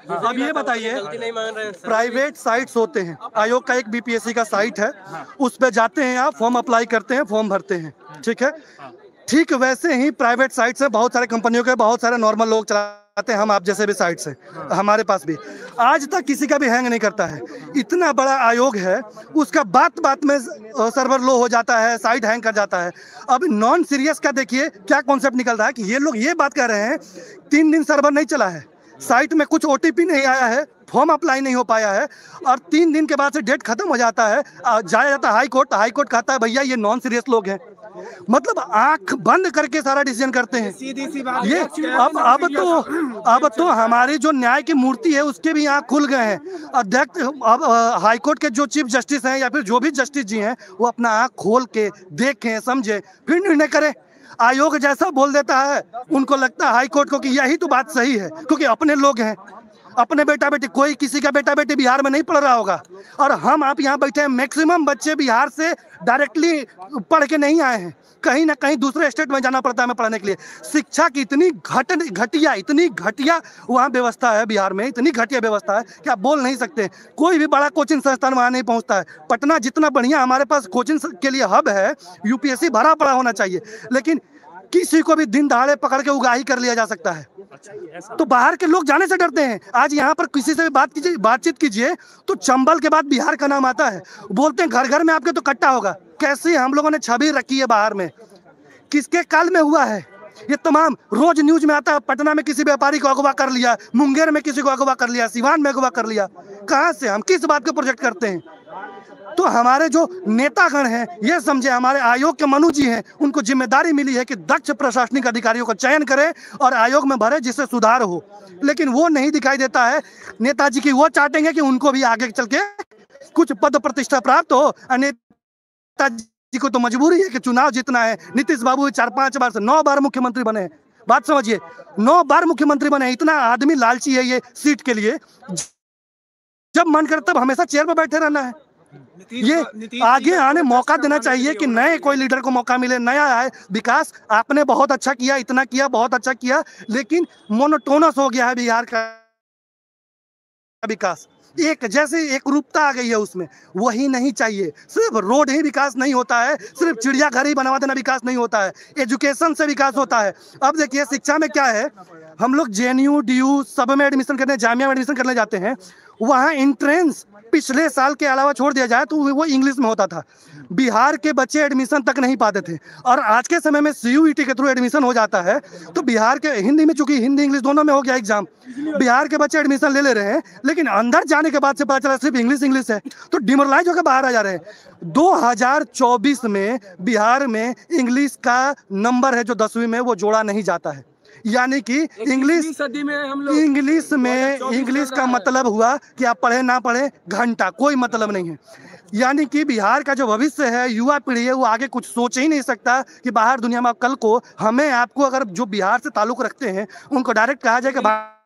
अब ये बताइए, प्राइवेट साइट्स होते हैं, आयोग का एक बीपीएससी का साइट है, उस पे जाते हैं आप, फॉर्म अप्लाई करते हैं, फॉर्म भरते हैं, ठीक है। ठीक वैसे ही प्राइवेट साइट्स है, बहुत सारे कंपनियों के, बहुत सारे नॉर्मल लोग चलाते हैं, हम आप जैसे भी साइट्स हैं, हमारे पास भी आज तक किसी का भी हैंग नहीं करता है। इतना बड़ा आयोग है, उसका बात बात में सर्वर लो हो जाता है, साइट हैंग कर जाता है। अब नॉन सीरियस का देखिए क्या कॉन्सेप्ट निकल रहा है कि ये लोग ये बात कह रहे हैं 3 दिन सर्वर नहीं चला है, साइट में कुछ ओटीपी नहीं आया है, फॉर्म अप्लाई नहीं हो पाया है, और 3 दिन के बाद से डेट खत्म हो जाता है, जाया जाता है हाई कोर्ट, हाई कोर्ट कहता है भैया ये नॉन सीरियस लोग हैं। मतलब आंख बंद करके सारा डिसीजन करते हैं। सीधी सी बात ये अब तो हमारी जो न्याय की मूर्ति है उसके भी आंख खुल गए हैं। अध्यक्ष, अब हाई कोर्ट के जो चीफ जस्टिस हैं या फिर जो भी जस्टिस जी हैं, वो अपना आंख खोल के देखें, समझे, फिर निर्णय करें। आयोग जैसा बोल देता है, उनको लगता है हाई कोर्ट को कि यही तो बात सही है, क्योंकि अपने लोग हैं, अपने बेटा बेटी, कोई किसी का बेटा बेटी बिहार में नहीं पढ़ रहा होगा, और हम आप यहाँ बैठे हैं, मैक्सिमम बच्चे बिहार से डायरेक्टली पढ़ के नहीं आए हैं, कहीं ना कहीं दूसरे स्टेट में जाना पड़ता है हमें पढ़ने के लिए। शिक्षा की इतनी घटिया वहाँ व्यवस्था है बिहार में, इतनी घटिया व्यवस्था है कि आप बोल नहीं सकते। कोई भी बड़ा कोचिंग संस्थान वहाँ नहीं पहुँचता है। पटना जितना बढ़िया हमारे पास कोचिंग के लिए हब है, यूपीएससी भरा पड़ा होना चाहिए, लेकिन किसी को भी दिन दहाड़े पकड़ के उगाही कर लिया जा सकता है। तो बाहर के लोग जाने से डरते हैं। आज यहाँ पर किसी से भी बातचीत कीजिए तो चंबल के बाद बिहार का नाम आता है, बोलते हैं घर घर में आपके तो कट्टा होगा। कैसी हम लोगों ने छवि रखी है बाहर में, किसके काल में हुआ है ये तमाम रोज न्यूज में आता है। पटना में किसी व्यापारी को अगवा कर लिया, मुंगेर में किसी को अगवा कर लिया, सिवान में अगवा कर लिया। कहाँ से, हम किस बात को प्रोजेक्ट करते हैं? तो हमारे जो नेतागण हैं, ये समझे, हमारे आयोग के मनु जी हैं, उनको जिम्मेदारी मिली है कि दक्ष प्रशासनिक अधिकारियों का चयन करें और आयोग में भरे जिससे सुधार हो, लेकिन वो नहीं दिखाई देता है। नेताजी की वो चाहतेंगे कि उनको भी आगे चल के कुछ पद प्रतिष्ठा प्राप्त हो। नेताजी को तो मजबूरी है कि चुनाव जीतना है। नीतीश बाबू 4-5 बार से 9 बार मुख्यमंत्री बने हैं, बात समझिए, 9 बार मुख्यमंत्री बने। इतना आदमी लालची है ये सीट के लिए, जब मन करे तब हमेशा चेयर पर बैठे रहना है। ये आगे आने मौका देना चाहिए कि नए कोई लीडर को मौका मिले, नया आए। विकास आपने बहुत अच्छा किया, इतना किया, बहुत अच्छा किया, लेकिन मोनोटोनस हो गया है बिहार का विकास। एक जैसे एक रूपता आ गई है उसमें, वही नहीं चाहिए। सिर्फ रोड ही विकास नहीं होता है, सिर्फ चिड़ियाघर ही बनवा देना विकास नहीं होता है, एजुकेशन से विकास होता है। अब देखिए शिक्षा में क्या है, हम लोग जेएनयू, डीयू सब में एडमिशन करने, जामिया में एडमिशन करने जाते हैं, वहाँ एंट्रेंस पिछले साल के अलावा छोड़ दिया जाए तो वो इंग्लिश में होता था। बिहार के बच्चे एडमिशन तक नहीं पाते थे, और आज के समय में सीयूईटी के थ्रू एडमिशन हो जाता है। तो बिहार के हिंदी में, चूंकि हिंदी इंग्लिश दोनों में हो गया एग्जाम, बिहार के बच्चे एडमिशन ले रहे हैं, लेकिन अंदर जाने के बाद से पता चला सिर्फ इंग्लिश है, तो डिमोरलाइज होकर बाहर आ जा रहे हैं। 2024 में बिहार में इंग्लिश का नंबर है जो 10वीं में, वो जोड़ा नहीं जाता है। यानी कि इंग्लिश का मतलब हुआ कि आप पढ़े ना पढ़े, घंटा कोई मतलब नहीं है। यानी कि बिहार का जो भविष्य है, युवा पीढ़ी है, वो आगे कुछ सोच ही नहीं सकता कि बाहर दुनिया में कल को हमें आपको, अगर जो बिहार से ताल्लुक रखते हैं उनको डायरेक्ट कहा जाए कि भाई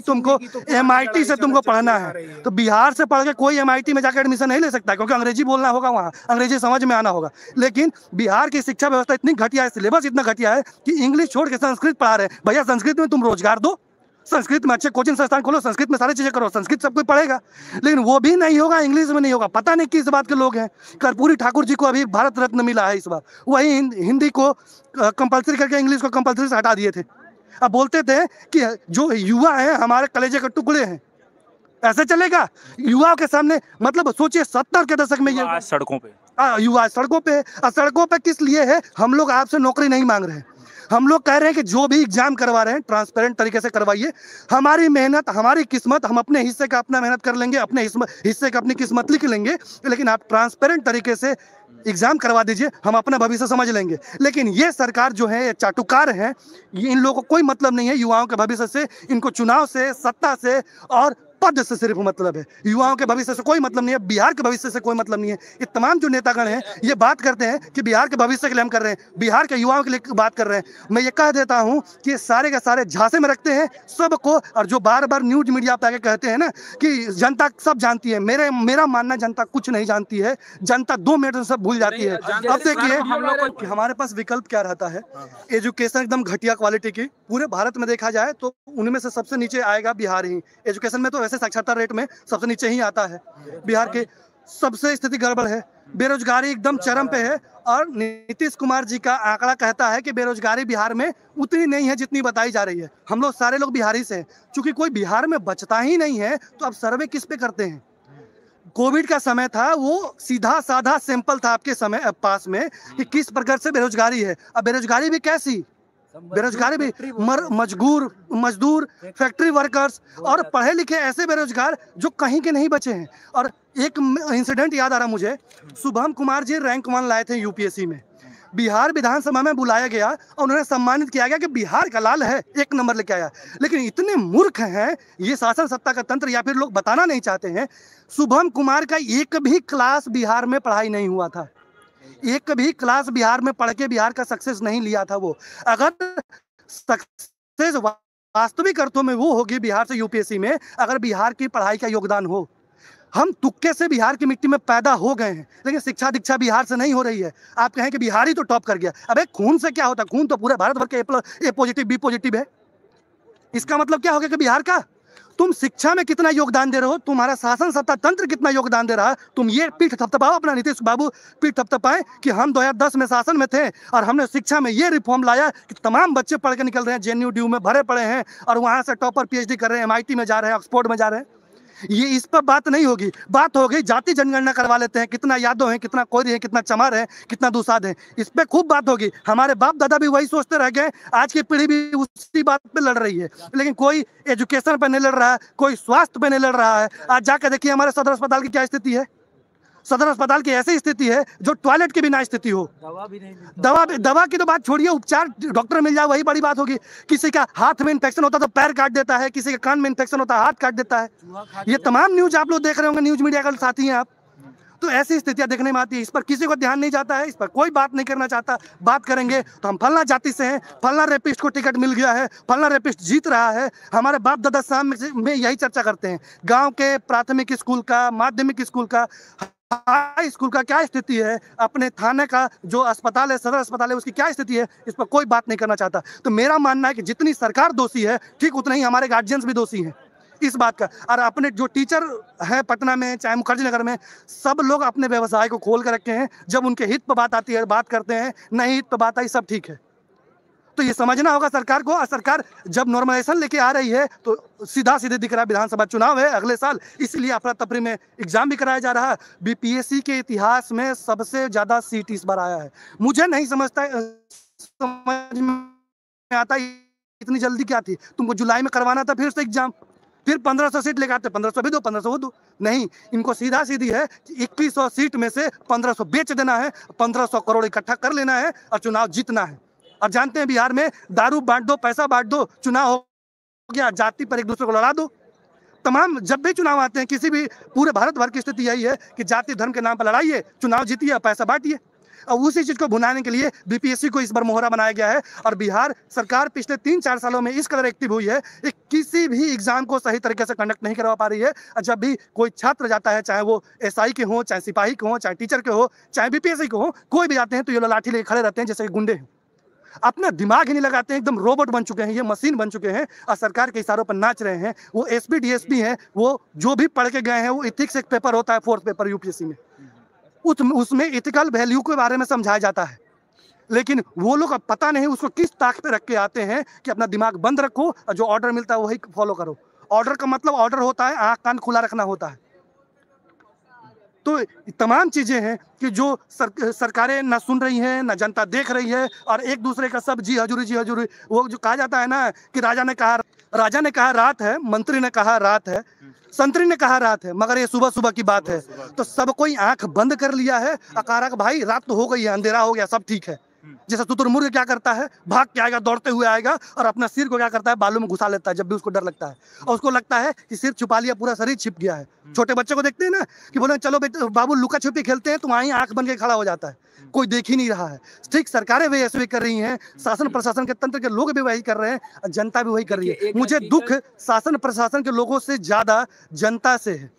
तुमको MIT से तुमको पढ़ना है, तो बिहार से पढ़ के कोई MIT में जाकर एडमिशन नहीं ले सकता, क्योंकि अंग्रेजी बोलना होगा, वहाँ अंग्रेजी समझ में आना होगा। लेकिन बिहार की शिक्षा व्यवस्था इतनी घटिया है, सिलेबस इतना घटिया है कि इंग्लिश छोड़ के संस्कृत पढ़ा रहे हैं। भैया संस्कृत में तुम रोजगार दो, संस्कृत में अच्छे कोचिंग संस्थान खोलो, संस्कृत में सारी चीजें करो, संस्कृत सब कोई पढ़ेगा, लेकिन वो भी नहीं होगा, इंग्लिश में नहीं होगा। पता नहीं किस बात के लोग हैं। कर्पूरी ठाकुर जी को अभी भारत रत्न मिला है इस बार, वही हिंदी को कंपल्सरी करके इंग्लिश को कंपल्सरी से हटा दिए थे। अब बोलते थे कि जो युवा हैं हमारे कलेजे के टुकड़े हैं, ऐसे चलेगा युवाओं के सामने? मतलब सोचिए 70 के दशक में ये सड़कों पे युवा सड़कों पे किस लिए है? हम लोग आपसे नौकरी नहीं मांग रहे हैं, हम लोग कह रहे हैं कि जो भी एग्जाम करवा रहे हैं ट्रांसपेरेंट तरीके से करवाइए। हमारी मेहनत, हमारी किस्मत, हम अपने हिस्से का अपना मेहनत कर लेंगे, अपने हिस्से का अपनी किस्मत लिख लेंगे, लेकिन आप ट्रांसपेरेंट तरीके से एग्जाम करवा दीजिए, हम अपना भविष्य समझ लेंगे। लेकिन ये सरकार जो है, ये चाटुकार है, इन लोगों को कोई मतलब नहीं है युवाओं के भविष्य से, इनको चुनाव से, सत्ता से और पद से सिर्फ मतलब है, युवाओं के भविष्य से कोई मतलब नहीं है, बिहार के भविष्य से कोई मतलब नहीं है। ये तमाम जो नेतागण हैं ये बात करते हैं कि बिहार के भविष्य के लिए हम कर रहे हैं, बिहार के युवाओं के लिए बात कर रहे हैं। मैं ये कह देता हूं कि ये सारे के सारे झांसे में रखते हैं सबको, और जो बार बार न्यूज मीडिया पे आके कहते हैं ना कि जनता सब जानती है, मेरा मानना जनता कुछ नहीं जानती है, जनता 2 मिनट में सब भूल जाती है। अब देखिए हमारे पास विकल्प क्या रहता है, एजुकेशन एकदम घटिया क्वालिटी की, पूरे भारत में देखा जाए तो उनमें से सबसे नीचे आएगा बिहार ही। एजुकेशन में तो वैसे साक्षरता रेट में सबसे नीचे ही आता है बिहार के, सबसे स्थिति गड़बड़ है, बेरोजगारी एकदम चरम पे है। और नीतीश कुमार जी का आंकड़ा कहता है कि बेरोजगारी बिहार में उतनी नहीं है जितनी बताई जा रही है। हम लोग सारे लोग बिहारी से हैं, चूंकि कोई बिहार में बचता ही नहीं है तो अब सर्वे किस पे करते हैं। कोविड का समय था, वो सीधा साधा सिंपल था आपके समय पास में कि किस प्रकार से बेरोजगारी है। अब बेरोजगारी भी कैसी, बेरोजगारी भी मजदूर, फैक्ट्री वर्कर्स और पढ़े लिखे ऐसे बेरोजगार जो कहीं के नहीं बचे हैं। और एक इंसिडेंट याद आ रहा मुझे, शुभम कुमार जी रैंक 1 लाए थे यूपीएससी में, बिहार विधानसभा में बुलाया गया और उन्हें सम्मानित किया गया कि बिहार का लाल है, 1 नंबर लेके आया। लेकिन इतने मूर्ख हैं ये शासन सत्ता का तंत्र, या फिर लोग बताना नहीं चाहते हैं, शुभम कुमार का एक भी क्लास बिहार में पढ़ाई नहीं हुआ था, एक भी क्लास बिहार में पढ़ के बिहार का सक्सेस नहीं लिया था वो। अगर सक्सेस वास्तविक अर्थों में वो होगी बिहार से यूपीएससी में, अगर बिहार की पढ़ाई का योगदान हो। हम तुक्के से बिहार की मिट्टी में पैदा हो गए हैं, लेकिन शिक्षा दीक्षा बिहार से नहीं हो रही है। आप कहें कि बिहार ही तो टॉप कर गया, अबे खून से क्या होता है, खून तो पूरे भारत भर के ए पॉजिटिव बी पॉजिटिव है। इसका मतलब क्या हो गया कि बिहार का तुम शिक्षा में कितना योगदान दे रहे हो, तुम्हारा शासन सत्ता तंत्र कितना योगदान दे रहा है, तुम ये पीठ थपथपाओ अपना, नीतीश बाबू पीठ थपथपाएं कि हम 2010 में शासन में थे और हमने शिक्षा में ये रिफॉर्म लाया कि तमाम बच्चे पढ़ के निकल रहे हैं, जेएनयू ड्यू में भरे पड़े हैं और वहां से टॉपर पीएचडी कर रहे हैं, एमआईटी में जा रहे हैं, ऑक्सफोर्ड में जा रहे हैं। ये इस पर बात नहीं होगी, बात हो गई जाति जनगणना करवा लेते हैं, कितना यादव है, कितना कोयरी है, कितना चमार है, कितना दुसाध है, इस पे खूब बात होगी। हमारे बाप दादा भी वही सोचते रह गए, आज की पीढ़ी भी उसी बात पे लड़ रही है। लेकिन कोई एजुकेशन पे नहीं लड़ रहा है, कोई स्वास्थ्य पे नहीं लड़ रहा है। आज जाकर देखिए हमारे सदर अस्पताल की क्या स्थिति है, सदर अस्पताल की ऐसी स्थिति है जो टॉयलेट के बिना स्थिति हो, दवा भी नहीं, दवा की तो बात छोड़िए, उपचार डॉक्टर मिल जाए वही बड़ी बात होगी। किसी का हाथ में इन्फेक्शन होता तो पैर काट देता है, किसी के कान में इन्फेक्शन होता है हाथ काट देता है। ये तमाम न्यूज आप लोग देख रहे होंगे, न्यूज मीडिया का साथी हैं आप, तो ऐसी स्थितियां देखने में आती है। इस पर किसी को ध्यान नहीं जाता है, इस पर कोई बात नहीं करना चाहता। बात करेंगे तो हम फलना जाति से हैं, फलना रेपिस्ट को टिकट मिल गया है, फलना रेपिस्ट जीत रहा है। हमारे बाप दादा शाम में यही चर्चा करते हैं, गांव के प्राथमिक स्कूल का, माध्यमिक स्कूल का, हाई स्कूल का क्या स्थिति है, अपने थाने का जो अस्पताल है, सदर अस्पताल है, उसकी क्या स्थिति है, इस पर कोई बात नहीं करना चाहता। तो मेरा मानना है कि जितनी सरकार दोषी है, ठीक उतना ही हमारे गार्जियंस भी दोषी हैं इस बात का। और अपने जो टीचर है पटना में चाहे मुखर्जी नगर में, सब लोग अपने व्यवसाय को खोल कर रखे हैं। जब उनके हित पर बात आती है बात करते हैं, नहीं हित पर बात आई सब ठीक है। तो ये समझना होगा सरकार को। और सरकार जब नॉर्मलाइजेशन लेके आ रही है तो सीधा सीधे दिख रहा है, विधानसभा चुनाव है अगले साल, इसलिए अफरा तफरी में एग्जाम भी कराया जा रहा है। बीपीएससी के इतिहास में सबसे ज्यादा सीट इस बार आया है। मुझे नहीं समझ में आता इतनी जल्दी क्या थी, तुमको जुलाई में करवाना था फिर से एग्जाम, फिर 1500 सीट लेकर आते, 1500 भी दो, 1500 वो दो। नहीं, इनको सीधा सीधी है कि 2100 सीट में से 1500 बेच देना है, 1500 करोड़ इकट्ठा कर लेना है और चुनाव जीतना है। और जानते हैं बिहार में दारू बांट दो, पैसा बांट दो, चुनाव हो गया, जाति पर एक दूसरे को लड़ा दो। तमाम जब भी चुनाव आते हैं किसी भी, पूरे भारत भर की स्थिति यही है कि जाति धर्म के नाम पर लड़ाइए, चुनाव जीतिए, पैसा बांटिए। और उसी चीज को भुनाने के लिए बीपीएससी को इस बार मोहरा बनाया गया है। और बिहार सरकार पिछले 3-4 सालों में इस कदर एक्टिव हुई है कि किसी भी एग्जाम को सही तरीके से कंडक्ट नहीं करवा पा रही है। और जब भी कोई छात्र जाता है, चाहे वो एसआई के हो, चाहे सिपाही के हो, चाहे टीचर के हो, चाहे बीपीएससी के हो, कोई भी जाते हैं तो ये लाठी लेके खड़े रहते हैं जैसे गुंडे हैं, अपना दिमाग ही नहीं लगाते हैं, एकदम रोबोट बन चुके हैं, ये मशीन बन चुके हैं और सरकार के इशारों पर नाच रहे हैं। वो एसपी डीएसपी हैं, वो जो भी पढ़ के गए हैं, वो इथिक्स एक पेपर होता है 4th पेपर यूपीएससी में, उसमें एथिकल वैल्यू के बारे में समझाया जाता है। लेकिन वो लोग अब पता नहीं उसको किस ताक पे रख के आते हैं कि अपना दिमाग बंद रखो और जो ऑर्डर मिलता है वही फॉलो करो। ऑर्डर का मतलब ऑर्डर होता है आँख कान खुला रखना होता है। तो तमाम चीजें हैं कि जो सरकारें ना सुन रही हैं, ना जनता देख रही है, और एक दूसरे का सब जी हजूरी। वो जो कहा जाता है ना कि राजा ने कहा रात है, मंत्री ने कहा रात है, संतरी ने कहा रात है, मगर ये सुबह सुबह की बात है। तो सब कोई आंख बंद कर लिया है, अकारा भाई रात तो हो गई है, अंधेरा हो गया, सब ठीक है। जैसे शुतुरमुर्ग क्या करता है, भाग के आएगा, दौड़ते हुए आएगा और अपना सिर को क्या करता है, बालों में घुसा लेता है जब भी उसको डर लगता है, और उसको लगता है कि सिर छुपा लिया, पूरा शरीर छिप गया है। छोटे बच्चे को देखते हैं ना कि बोले चलो बेटे बाबू लुका छुपी खेलते हैं, तो वहीं आंख बन के खड़ा हो जाता है, कोई देख ही नहीं रहा है। ठीक, सरकारें भी ऐसे भी कर रही हैं, शासन प्रशासन के तंत्र के लोग भी वही कर रहे हैं, जनता भी वही कर रही है। मुझे दुख शासन प्रशासन के लोगों से ज्यादा जनता से है।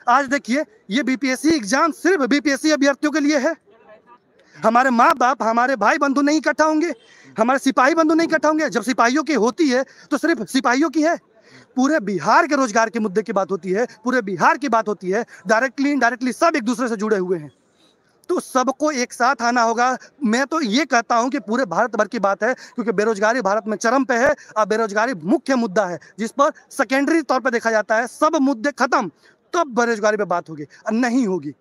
आज देखिए, ये बीपीएससी एग्जाम सिर्फ बीपीएससी अभ्यर्थियों के लिए है। हमारे माँ बाप, हमारे भाई बंधु नहीं इकट्ठा होंगे, हमारे सिपाही बंधु नहीं इकट्ठा होंगे। जब सिपाहियों की होती है तो सिर्फ सिपाहियों की है, पूरे बिहार के रोजगार के मुद्दे की बात होती है, पूरे बिहार की बात होती है, डायरेक्टली इनडायरेक्टली सब एक दूसरे से जुड़े हुए हैं, तो सबको एक साथ आना होगा। मैं तो ये कहता हूं कि पूरे भारत भर की बात है, क्योंकि बेरोजगारी भारत में चरम पे है और बेरोजगारी मुख्य मुद्दा है जिस पर सेकेंडरी तौर पर देखा जाता है। सब मुद्दे खत्म तब बेरोजगारी पे बात होगी, नहीं होगी।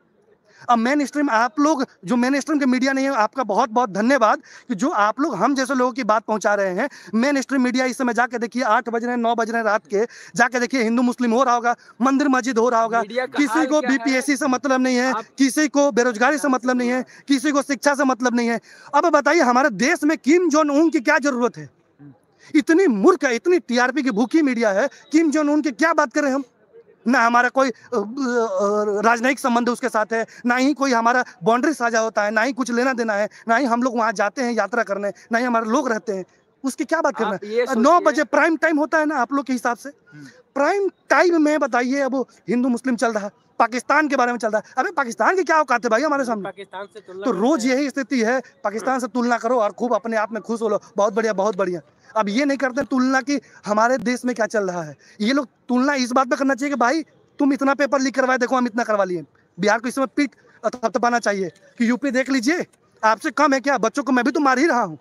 अब मेन स्ट्रीम, आप लोग जो मेन स्ट्रीम के मीडिया नहीं है, आपका बहुत बहुत धन्यवाद कि जो आप लोग हम जैसे लोगों की बात पहुंचा रहे हैं। मेन स्ट्रीम मीडिया इस समय जाके देखिए, 8 बज रहे हैं, 9 बज रहे हैं रात के, जाके देखिए हिंदू मुस्लिम हो रहा होगा, मंदिर मस्जिद हो रहा होगा, किसी को बीपीएससी से मतलब नहीं है, किसी को बेरोजगारी से मतलब नहीं है, किसी को शिक्षा से मतलब नहीं है। अब बताइए हमारे देश में किम जोंग उन की क्या जरूरत है? इतनी मूर्ख है, इतनी टीआरपी की भूखी मीडिया है, किम जोंग उन की क्या बात करें हम? ना हमारा कोई राजनयिक संबंध उसके साथ है, ना ही कोई हमारा बाउंड्री साझा होता है, ना ही कुछ लेना देना है, ना ही हम लोग वहाँ जाते हैं यात्रा करने, ना ही हमारे लोग रहते हैं, उसकी क्या बात करना है? 9 बजे प्राइम टाइम होता है ना आप लोग के हिसाब से, प्राइम टाइम में बताइए अब हिंदू मुस्लिम चल रहा है, पाकिस्तान के बारे में चल रहा है। अबे पाकिस्तान की क्या औकात है भाई हमारे सामने? पाकिस्तान से तो रोज यही स्थिति है, पाकिस्तान से तुलना करो और खूब अपने आप में खुश हो लो, बहुत बढ़िया बहुत बढ़िया। अब ये नहीं करते तुलना कि हमारे देश में क्या चल रहा है। ये लोग तुलना इस बात पे करना चाहिए कि भाई तुम इतना पेपर लीक करवाए, देखो हम इतना करवा लिए। बिहार को इस समय पीठ थपथपाना चाहिए कि यूपी देख लीजिए, आपसे कम है क्या? बच्चों को मैं भी तो मार ही रहा हूँ।